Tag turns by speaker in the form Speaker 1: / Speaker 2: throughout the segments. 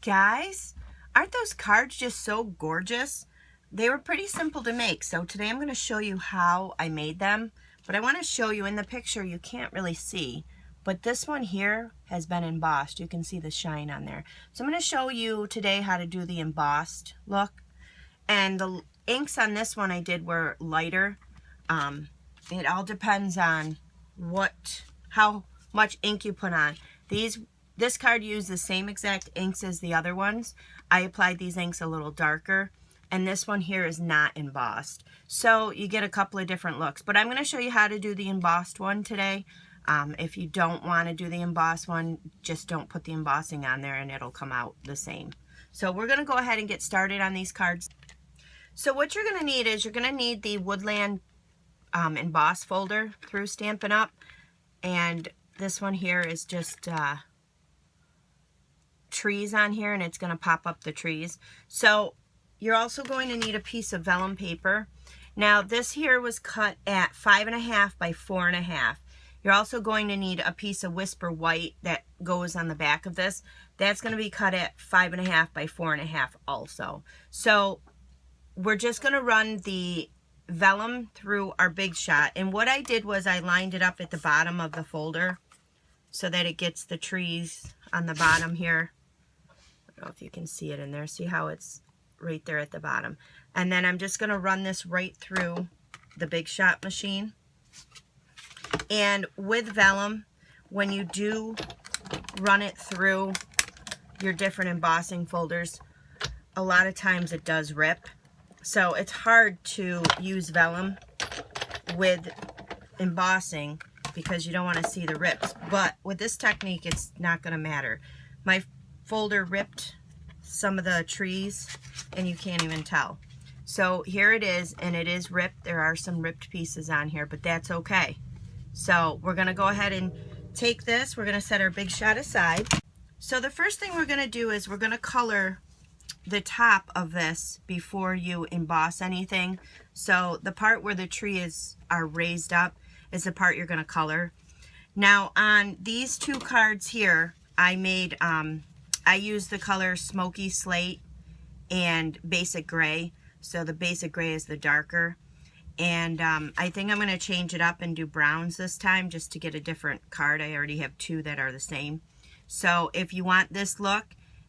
Speaker 1: guys, aren't those cards just so gorgeous? They were pretty simple to make, so today I'm going to show you how I made them. But I want to show you in the picture, you can't really see, but this one here has been embossed. You can see the shine on there. So I'm going to show you today how to do the embossed look. And the inks on this one I did were lighter. It all depends on how much ink you put on. This card used the same exact inks as the other ones. I applied these inks a little darker, and this one here is not embossed. So you get a couple of different looks, but I'm going to show you how to do the embossed one today. If you don't want to do the embossed one, just don't put the embossing on there and it'll come out the same. So we're going to go ahead and get started on these cards. So what you're going to need is you're going to need the Woodland Emboss Folder through Stampin' Up. And this one here is just trees on here, and it's going to pop up the trees. So you're also going to need a piece of vellum paper. Now this here was cut at 5.5 by 4.5. You're also going to need a piece of Whisper White that goes on the back of this. That's going to be cut at 5.5 by 4.5 also. So we're just going to run the vellum through our Big Shot, and what I did was I lined it up at the bottom of the folder so that it gets the trees on the bottom here. I don't know if you can see it in there. See how it's right there at the bottom. And then I'm just going to run this right through the Big Shot machine. And with vellum, when you do run it through your different embossing folders, a lot of times it does rip. So it's hard to use vellum with embossing because you don't want to see the rips. But with this technique, it's not going to matter. My folder ripped some of the trees and you can't even tell. So here it is, and it is ripped. There are some ripped pieces on here, but that's okay. So we're going to go ahead and take this. We're going to set our Big Shot aside. So the first thing we're going to do is we're going to color the top of this before you emboss anything. So the part where the trees are raised up is the part you're going to color. Now on these two cards here, I used the color Smoky Slate and Basic Gray. So the Basic Gray is the darker. And I think I'm going to change it up and do browns this time just to get a different card. I already have two that are the same. So if you want this look,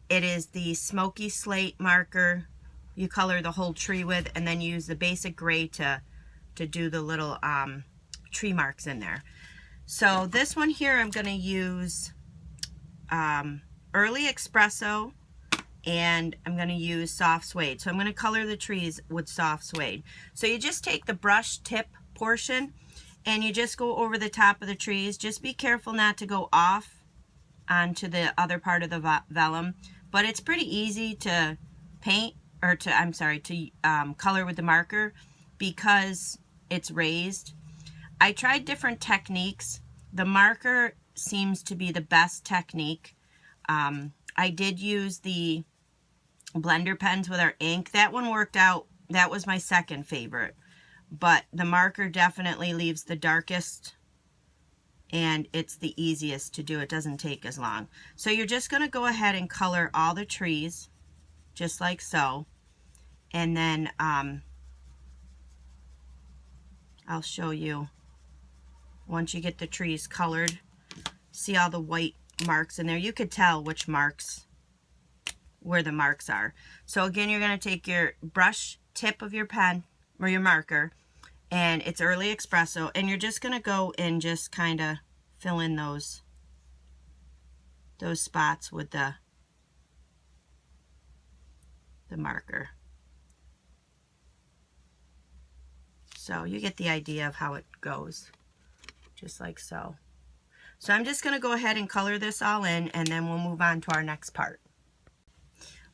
Speaker 1: it is the Smoky Slate marker you color the whole tree with, and then use the Basic Gray to do the little tree marks in there. So this one here I'm going to use Early Espresso, and I'm going to use Soft Suede. So I'm going to color the trees with Soft Suede. So you just take the brush tip portion and you just go over the top of the trees. Just be careful not to go off onto the other part of the vellum. But it's pretty easy to paint, or to color with the marker because it's raised. I tried different techniques. The marker seems to be the best technique. I did use the blender pens with our ink. That one worked out. That was my second favorite. But the marker definitely leaves the darkest, and it's the easiest to do. It doesn't take as long. So you're just going to go ahead and color all the trees just like so. And then I'll show you once you get the trees colored. See all the white marks in there. You could tell which marks, where the marks are. So again, you're going to take your brush tip of your pen or your marker, and it's Early Espresso, and you're just going to go and just kind of fill in those spots with the marker. So you get the idea of how it goes, just like so. So I'm just going to go ahead and color this all in, and then we'll move on to our next part.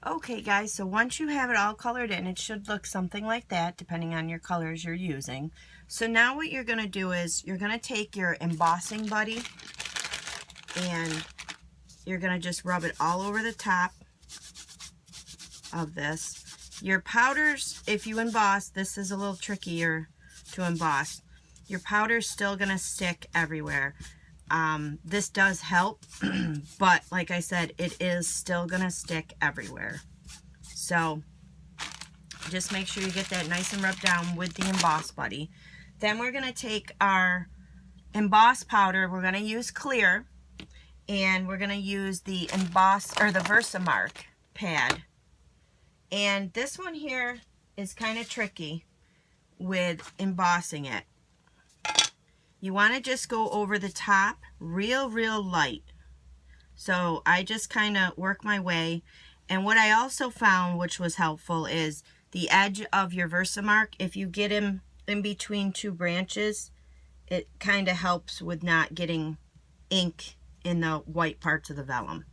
Speaker 1: Okay guys, so once you have it all colored in, it should look something like that depending on your colors you're using. So now what you're going to do is you're going to take your embossing buddy and you're going to just rub it all over the top of this. Your powders, if you emboss, this is a little trickier to emboss. Your powder's still going to stick everywhere. This does help, but like I said, it is still gonna stick everywhere. So just make sure you get that nice and rubbed down with the Emboss Buddy. Then we're gonna take our emboss powder. We're gonna use clear, and we're gonna use the the Versamark pad. And this one here is kind of tricky with embossing it. You want to just go over the top real light. So I just kind of work my way. And what I also found, which was helpful, is the edge of your Versamark. If you get him in between two branches, it kind of helps with not getting ink in the white parts of the vellum.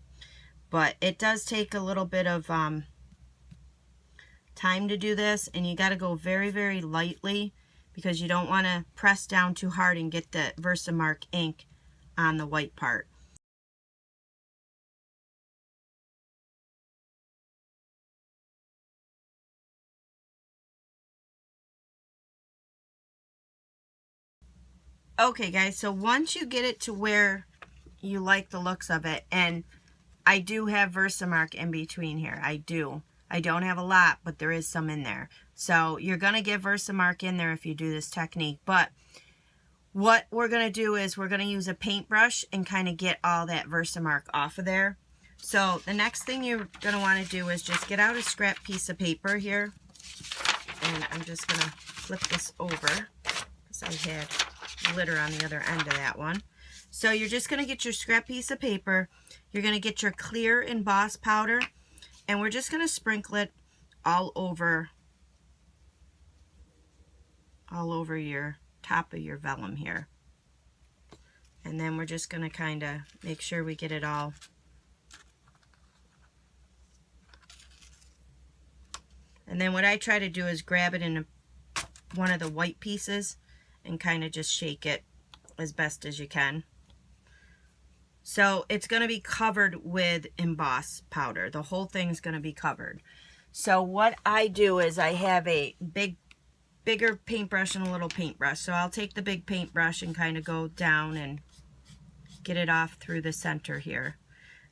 Speaker 1: But it does take a little bit of time to do this, and you got to go very lightly, because you don't want to press down too hard and get the Versamark ink on the white part. Okay guys, so once you get it to where you like the looks of it, and I do have Versamark in between here, I don't have a lot, but there is some in there. So you're going to get Versamark in there if you do this technique. But what we're going to do is we're going to use a paintbrush and kind of get all that Versamark off of there. So the next thing you're going to want to do is just get out a scrap piece of paper here. And I'm just going to flip this over, because I had glitter on the other end of that one. So you're just going to get your scrap piece of paper. You're going to get your clear emboss powder. And we're just going to sprinkle it all over your top of your vellum here. And then we're just going to kind of make sure we get it all. And then what I try to do is grab it in one of the white pieces and kind of just shake it as best as you can. So it's going to be covered with emboss powder. The whole thing's going to be covered. So what I do is I have a bigger paintbrush and a little paintbrush. So I'll take the big paintbrush and kind of go down and get it off through the center here.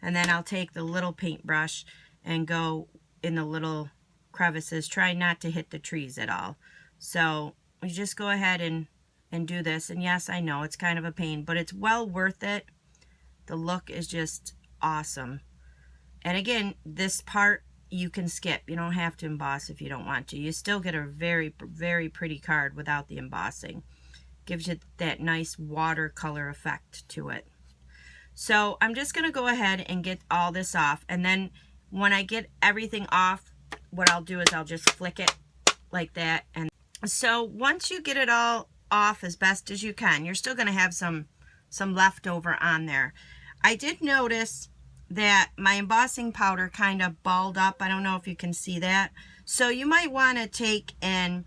Speaker 1: And then I'll take the little paintbrush and go in the little crevices. Try not to hit the trees at all. So we just go ahead and do this. And yes, I know it's kind of a pain, but it's well worth it. The look is just awesome. And again, this part you can skip. You don't have to emboss if you don't want to. You still get a very pretty card without the embossing. Gives you that nice watercolor effect to it. So I'm just going to go ahead and get all this off. And then when I get everything off, what I'll do is I'll just flick it like that. And so once you get it all off as best as you can, you're still going to have some leftover on there. I did notice that my embossing powder kind of balled up. I don't know if you can see that. So you might want to take and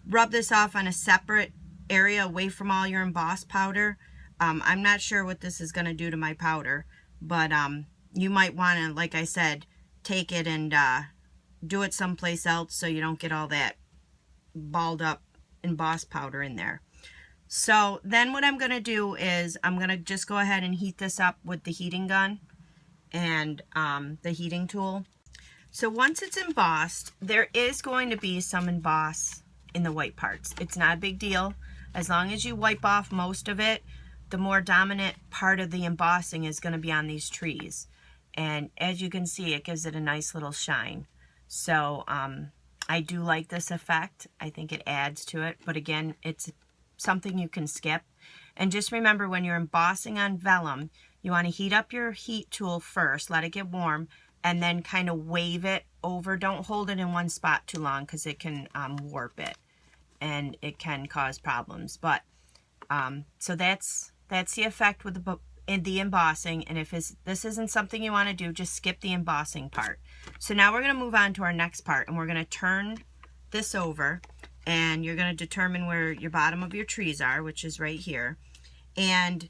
Speaker 1: rub this off on a separate area away from all your embossed powder. I'm not sure what this is going to do to my powder, but you might want to, like I said, take it and do it someplace else so you don't get all that balled up embossed powder in there. So then what I'm going to do is I'm going to just go ahead and heat this up with the heating gun and the heating tool. So once it's embossed, there is going to be some emboss in the white parts. It's not a big deal. As long as you wipe off most of it, the more dominant part of the embossing is going to be on these trees. And as you can see, it gives it a nice little shine. So I do like this effect. I think it adds to it. But again, it's something you can skip. And just remember, when you're embossing on vellum, you want to heat up your heat tool first, let it get warm, and then kind of wave it over. Don't hold it in one spot too long, because it can warp it and it can cause problems. But so that's the effect with the embossing. And if this isn't something you want to do, just skip the embossing part. So now we're going to move on to our next part, and we're going to turn this over, and you're going to determine where your bottom of your trees are, which is right here. And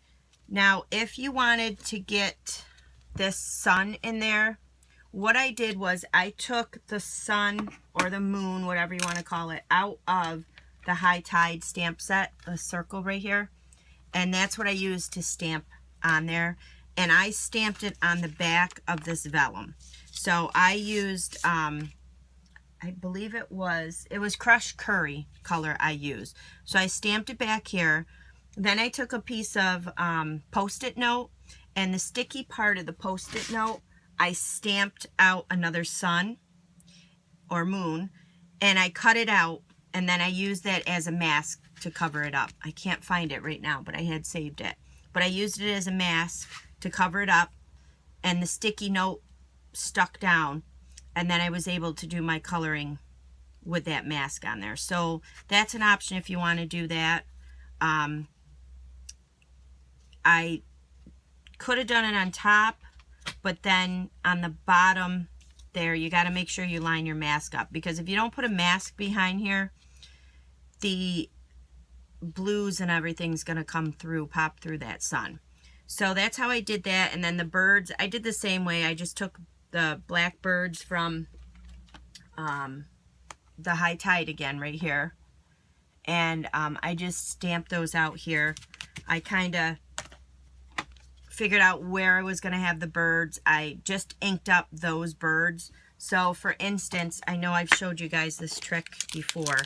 Speaker 1: now if you wanted to get this sun in there, what I did was I took the sun or the moon, whatever you want to call it, out of the high tide stamp set, the circle right here. and that's what I used to stamp on there. And I stamped it on the back of this vellum. So I used, I believe it was crushed curry color I used. So I stamped it back here. Then I took a piece of Post-it note, and the sticky part of the Post-it note, I stamped out another sun or moon, and I cut it out, and then I used that as a mask to cover it up. I can't find it right now, but I had saved it. But I used it as a mask to cover it up, and the sticky note stuck down, and then I was able to do my coloring with that mask on there. So that's an option if you want to do that. I could have done it on top, but then on the bottom there, you got to make sure you line your mask up, because if you don't put a mask behind here, the blues and everything's going to come through, pop through that sun. So that's how I did that. And then the birds, I did the same way. I just took the black birds from the High Tide again right here, and I just stamped those out here. I kind of figured out where I was going to have the birds. I just inked up those birds. So for instance, I know I've showed you guys this trick before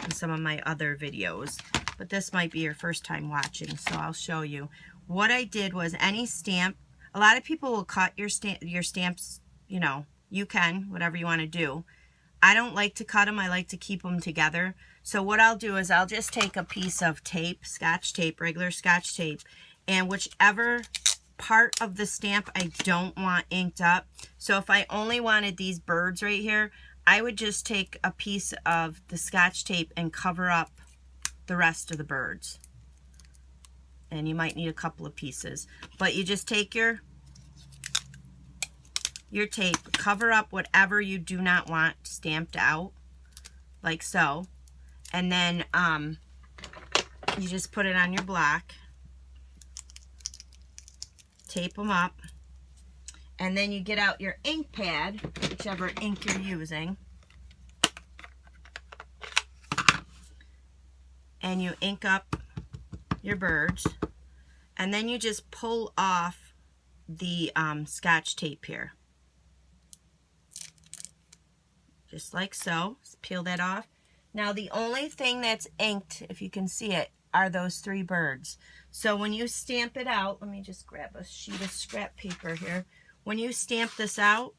Speaker 1: in some of my other videos, but this might be your first time watching, so I'll show you. What I did was, any stamp, a lot of people will cut your stamps, you know, you can, whatever you want to do. I don't like to cut them, I like to keep them together. So what I'll do is I'll just take a piece of tape, Scotch tape, regular Scotch tape, and whichever part of the stamp I don't want inked up. So if I only wanted these birds right here, I would just take a piece of the Scotch tape and cover up the rest of the birds. And you might need a couple of pieces, but you just take your tape, cover up whatever you do not want stamped out, like so, and then you just put it on your block, tape them up, and then you get out your ink pad, whichever ink you're using, and you ink up your birds, and then you just pull off the Scotch tape here, just like so. Just peel that off. Now the only thing that's inked, if you can see it, are those 3 birds. So when you stamp it out, let me just grab a sheet of scrap paper here. When you stamp this out,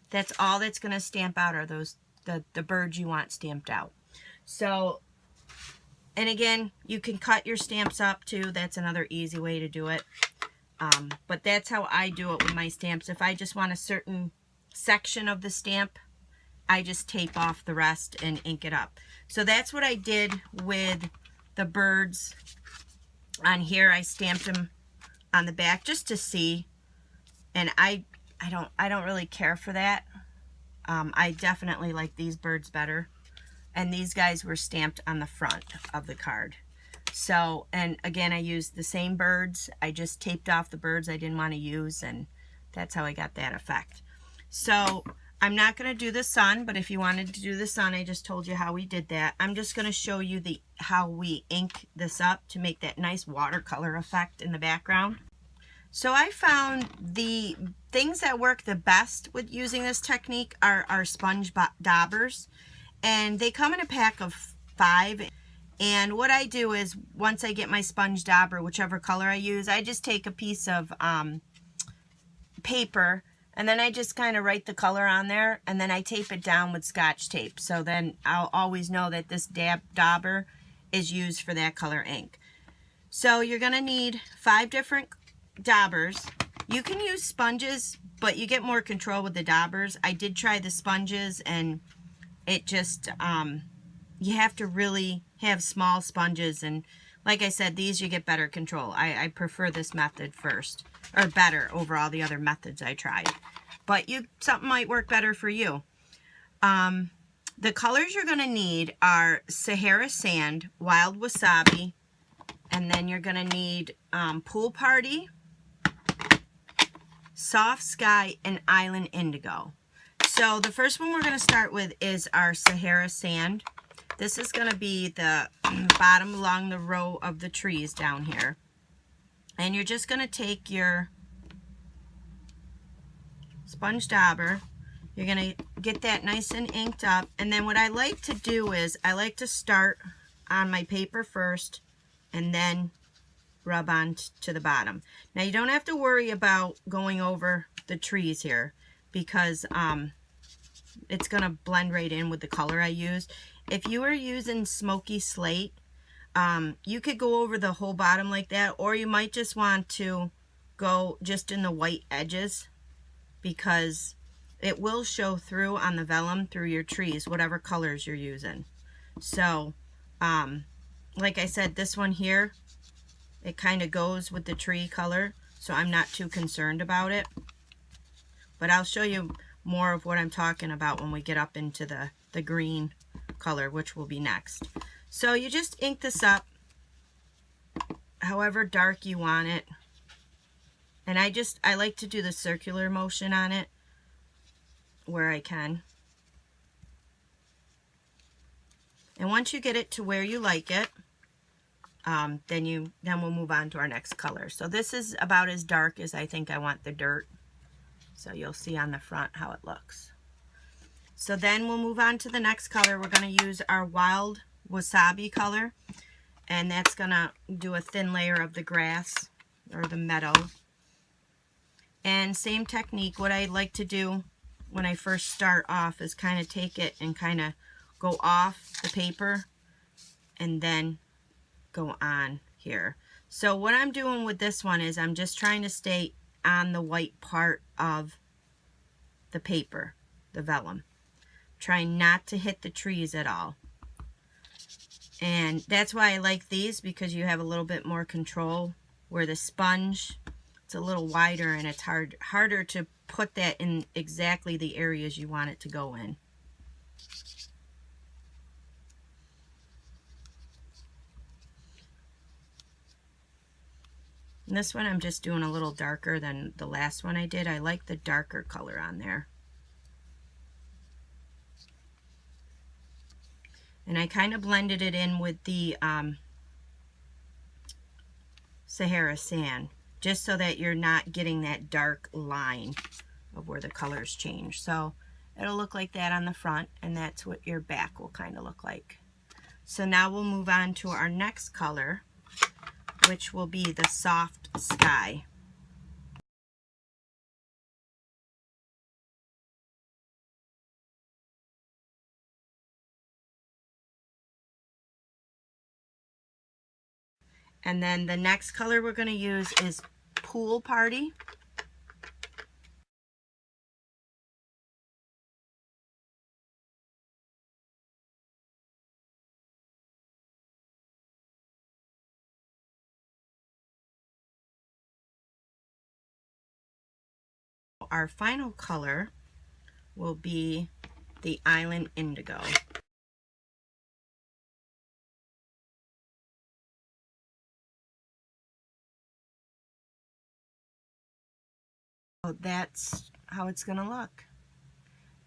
Speaker 1: that's all that's going to stamp out are those the birds you want stamped out. So, and again, you can cut your stamps up too. That's another easy way to do it. But that's how I do it with my stamps. If I just want a certain section of the stamp, I just tape off the rest and ink it up. So that's what I did with the birds on here. I stamped them on the back just to see, and I don't really care for that. I definitely like these birds better, and these guys were stamped on the front of the card. So, and again, I used the same birds. I just taped off the birds I didn't want to use, and that's how I got that effect. So I'm not going to do the sun, but if you wanted to do the sun, I just told you how we did that. I'm just going to show you how we ink this up to make that nice watercolor effect in the background. So I found the things that work the best with using this technique are our sponge daubers, and they come in a pack of 5. And what I do is, once I get my sponge dauber, whichever color I use, I just take a piece of paper, and then I just kind of write the color on there, and then I tape it down with Scotch tape. So then I'll always know that this dauber is used for that color ink. So you're going to need 5 different daubers. You can use sponges, but you get more control with the daubers. I did try the sponges, and it just, you have to really have small sponges, and like I said, these you get better control. I prefer this method first, or better over all the other methods I tried, but something might work better for you. The colors you're going to need are Sahara Sand, Wild Wasabi, and then you're going to need Pool Party, Soft Sky, and Island Indigo. So the first one we're going to start with is our Sahara Sand. This is going to be the bottom along the row of the trees down here. And you're just going to take your sponge dauber. You're going to get that nice and inked up. And then what I like to do is I like to start on my paper first and then rub on to the bottom. Now you don't have to worry about going over the trees here because it's going to blend right in with the color I used. If you were using smoky slate, you could go over the whole bottom like that, or you might just want to go just in the white edges because it will show through on the vellum through your trees, whatever colors you're using. So, like I said, this one here, it kind of goes with the tree color, so I'm not too concerned about it. But I'll show you more of what I'm talking about when we get up into the green color, which will be next. So you just ink this up however dark you want it. And I like to do the circular motion on it where I can. And once you get it to where you like it, then we'll move on to our next color. So this is about as dark as I think I want the dirt. So you'll see on the front how it looks. So then we'll move on to the next color. We're going to use our Wild Wasabi color. And that's going to do a thin layer of the grass or the meadow. And same technique. What I like to do when I first start off is kind of take it and kind of go off the paper and then go on here. So what I'm doing with this one is I'm just trying to stay on the white part of the paper, the vellum. Trying not to hit the trees at all. And that's why I like these, because you have a little bit more control, where the sponge, it's a little wider and it's harder to put that in exactly the areas you want it to go in. And this one I'm just doing a little darker than the last one I did. I like the darker color on there. And I kind of blended it in with the Sahara sand, just so that you're not getting that dark line of where the colors change. So it'll look like that on the front, and that's what your back will kind of look like. So now we'll move on to our next color, which will be the Soft Sky. And then the next color we're going to use is Pool Party. Our final color will be the Island Indigo. So that's how it's going to look.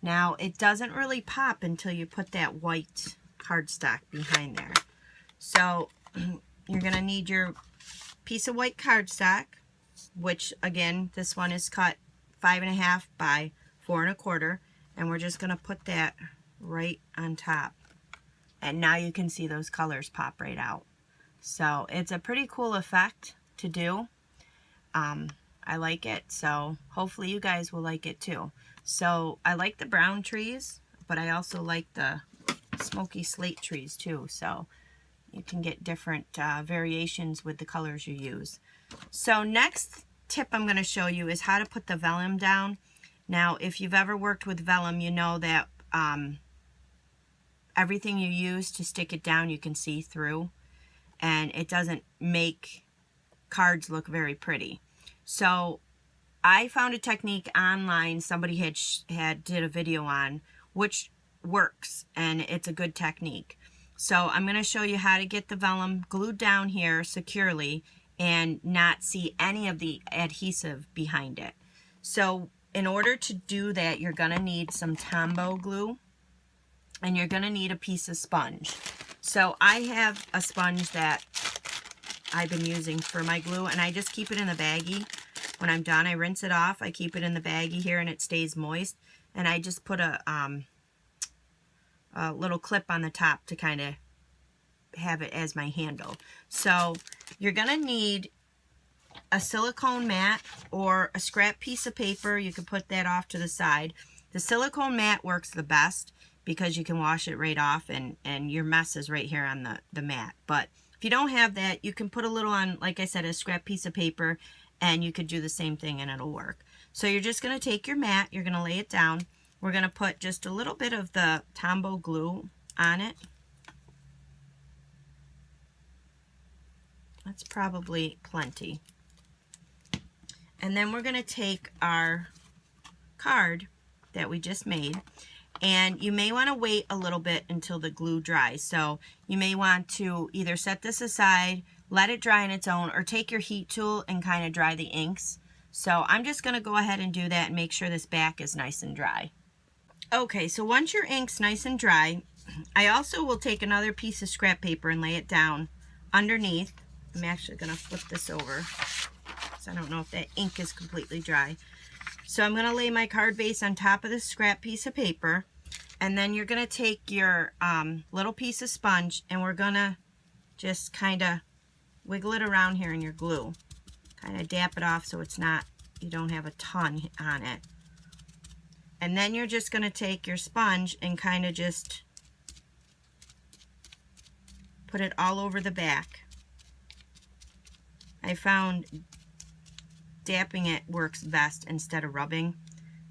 Speaker 1: Now it doesn't really pop until you put that white cardstock behind there. So you're going to need your piece of white cardstock, which again, this one is cut 5.5 by 4 1/4, and we're just going to put that right on top. And now you can see those colors pop right out. So it's a pretty cool effect to do. I like it, so hopefully you guys will like it too. So I like the brown trees, but I also like the smoky slate trees too. So you can get different variations with the colors you use. So next tip I'm going to show you is how to put the vellum down. Now, if you've ever worked with vellum, you know that everything you use to stick it down you can see through, and it doesn't make cards look very pretty. So I found a technique online somebody did a video on, which works, and it's a good technique. So I'm going to show you how to get the vellum glued down here securely and not see any of the adhesive behind it. So in order to do that, you're going to need some Tombow glue. and you're going to need a piece of sponge. So I have a sponge that I've been using for my glue, and I just keep it in the baggie. When I'm done, I rinse it off. I keep it in the baggie here, and it stays moist. And I just put a little clip on the top to kind of have it as my handle. So you're going to need a silicone mat or a scrap piece of paper. You can put that off to the side. The silicone mat works the best because you can wash it right off, and your mess is right here on the mat. But if you don't have that, you can put a little on, like I said, a scrap piece of paper, and you could do the same thing and it'll work. So you're just going to take your mat, you're going to lay it down. We're going to put just a little bit of the Tombow glue on it. That's probably plenty. And then we're going to take our card that we just made, and you may want to wait a little bit until the glue dries. So you may want to either set this aside, let it dry on its own, or take your heat tool and kind of dry the inks. So I'm just going to go ahead and do that and make sure this back is nice and dry. Okay, so once your ink's nice and dry, I also will take another piece of scrap paper and lay it down underneath. I'm actually going to flip this over, so I don't know if that ink is completely dry. So I'm going to lay my card base on top of this scrap piece of paper, and then you're going to take your little piece of sponge, and we're going to just kind of wiggle it around here in your glue. Kind of dap it off so it's not, you don't have a ton on it. And then you're just going to take your sponge and kind of just put it all over the back. I found dapping it works best instead of rubbing,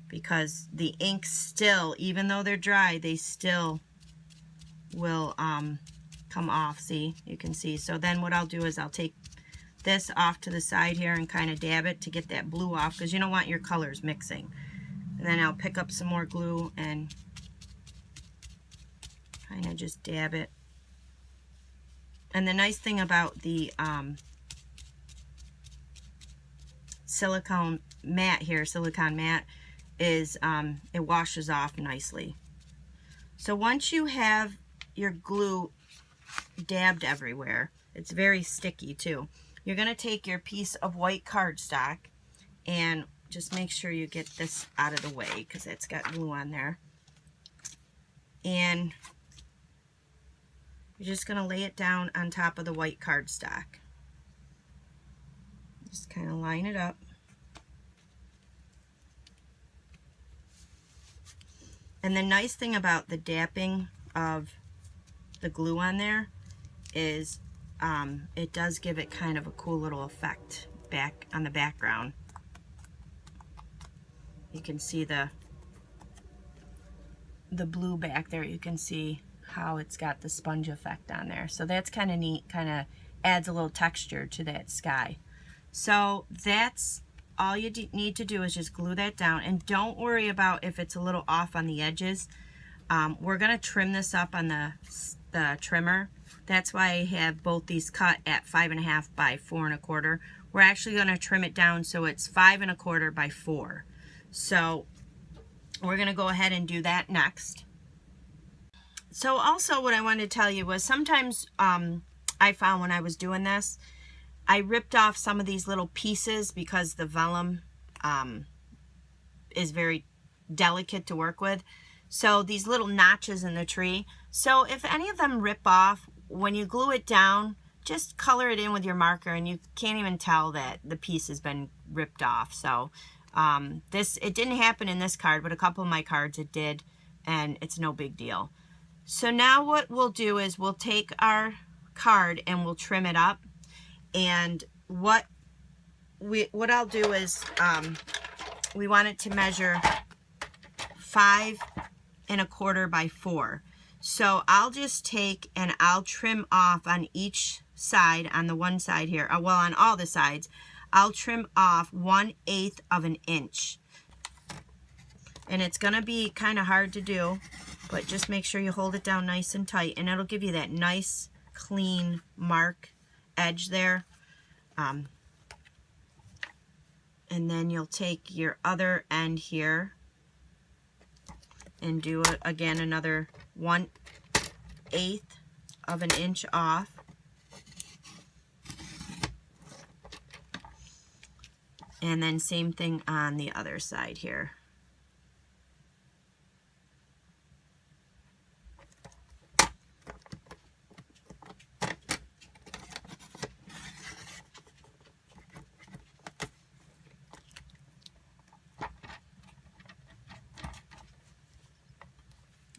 Speaker 1: because the inks still, even though they're dry, they still will come off. See, you can see. So then what I'll do is I'll take this off to the side here and kind of dab it to get that blue off, because you don't want your colors mixing. And then I'll pick up some more glue and kind of just dab it. And the nice thing about the silicone mat is it washes off nicely. So once you have your glue dabbed everywhere, it's very sticky too, you're going to take your piece of white cardstock, and just make sure you get this out of the way because it's got glue on there. And you're just going to lay it down on top of the white cardstock. Just kind of line it up. And the nice thing about the dapping of the glue on there is it does give it kind of a cool little effect back on the background. You can see the blue back there. You can see how it's got the sponge effect on there. So that's kind of neat, kind of adds a little texture to that sky. So that's all you need to do is just glue that down, and don't worry about if it's a little off on the edges. We're going to trim this up on the trimmer. That's why I have both these cut at 5.5 by 4 1/4. We're actually going to trim it down so it's 5 1/4 by 4. So we're going to go ahead and do that next. So also what I wanted to tell you was sometimes I found when I was doing this, I ripped off some of these little pieces because the vellum is very delicate to work with. So these little notches in the tree. So if any of them rip off, when you glue it down, just color it in with your marker, and you can't even tell that the piece has been ripped off. So it didn't happen in this card, but a couple of my cards it did, and it's no big deal. So now what we'll do is we'll take our card and we'll trim it up. And what I'll do is we want it to measure 5 1/4 by 4. So I'll just take and I'll trim off on each side, on the one side here, well, on all the sides, I'll trim off 1/8 of an inch. And it's going to be kind of hard to do, but just make sure you hold it down nice and tight, and it'll give you that nice clean mark edge there. And then you'll take your other end here and do again another 1/8 of an inch off. And then same thing on the other side here.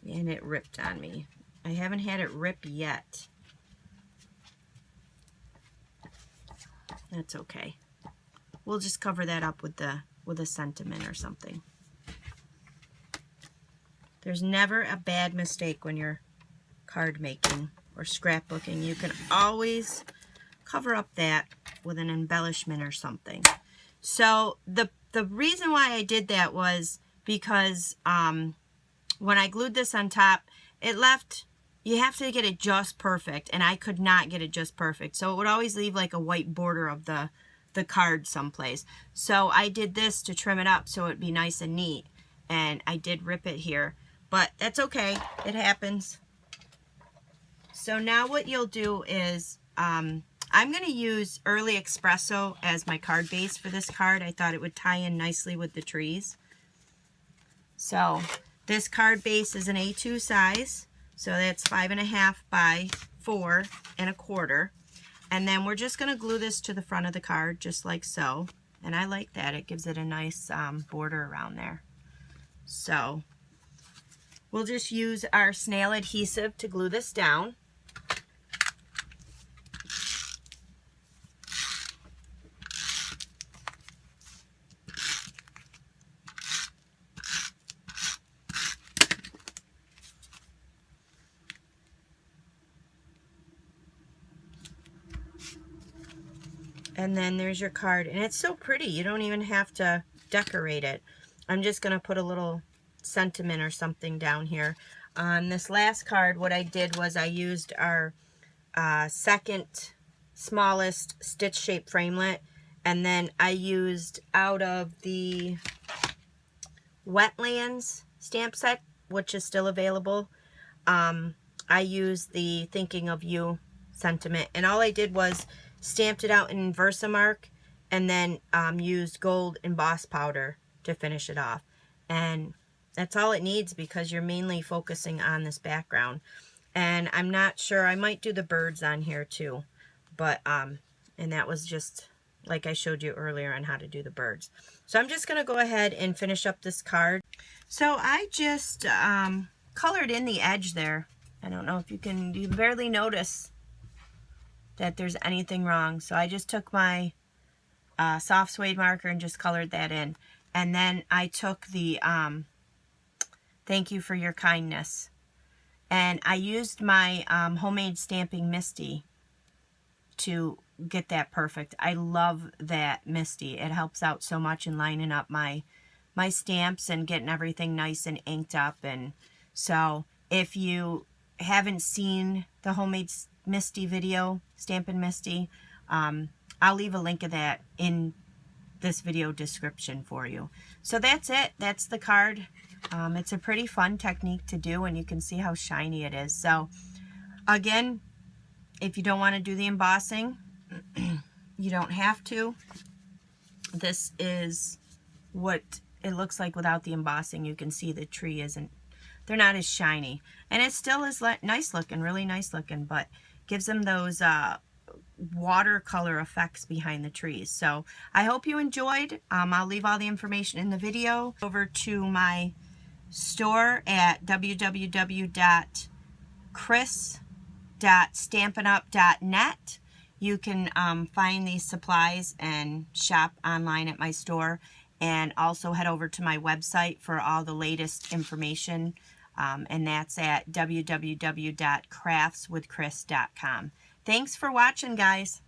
Speaker 1: And it ripped on me. I haven't had it rip yet. That's okay. We'll just cover that up with a sentiment or something. There's never a bad mistake when you're card making or scrapbooking. You can always cover up that with an embellishment or something. So the reason why I did that was because when I glued this on top, it left, you have to get it just perfect, and I could not get it just perfect. So it would always leave like a white border of the card someplace. So I did this to trim it up so it'd be nice and neat, and I did rip it here, but that's okay, it happens. So now what you'll do is, I'm going to use Early Espresso as my card base for this card. I thought it would tie in nicely with the trees. So this card base is an A2 size, so that's 5.5 by 4 1/4. And then we're just going to glue this to the front of the card, just like so. And I like that. It gives it a nice border around there. So we'll just use our snail adhesive to glue this down. And then there's your card, and it's so pretty. You don't even have to decorate it. I'm just going to put a little sentiment or something down here. On this last card, what I did was I used our second smallest stitch shape framelit, and then I used out of the Wetlands stamp set, which is still available. I used the Thinking of You sentiment, and all I did was stamped it out in Versamark, and then used gold emboss powder to finish it off. And that's all it needs, because you're mainly focusing on this background. And I'm not sure, I might do the birds on here too, but and that was just like I showed you earlier on how to do the birds. So I'm just going to go ahead and finish up this card. So I just colored in the edge there. I don't know if you can barely notice that there's anything wrong. So I just took my soft suede marker and just colored that in. And then I took the Thank You for Your Kindness. And I used my homemade Stamping Misti to get that perfect. I love that Misti. It helps out so much in lining up my stamps and getting everything nice and inked up. And so if you haven't seen the homemade Misti video, Stampin' Misti, I'll leave a link of that in this video description for you. So that's it. That's the card. It's a pretty fun technique to do, and you can see how shiny it is. So again, if you don't want to do the embossing, you don't have to. This is what it looks like without the embossing. You can see the tree isn't, they're not as shiny, and it still is nice looking, really nice looking, but gives them those watercolor effects behind the trees. So I hope you enjoyed. I'll leave all the information in the video. Over to my store at www.chris.stampinup.net. You can find these supplies and shop online at my store, and also head over to my website for all the latest information, and that's at www.craftswithchris.com. Thanks for watching, guys.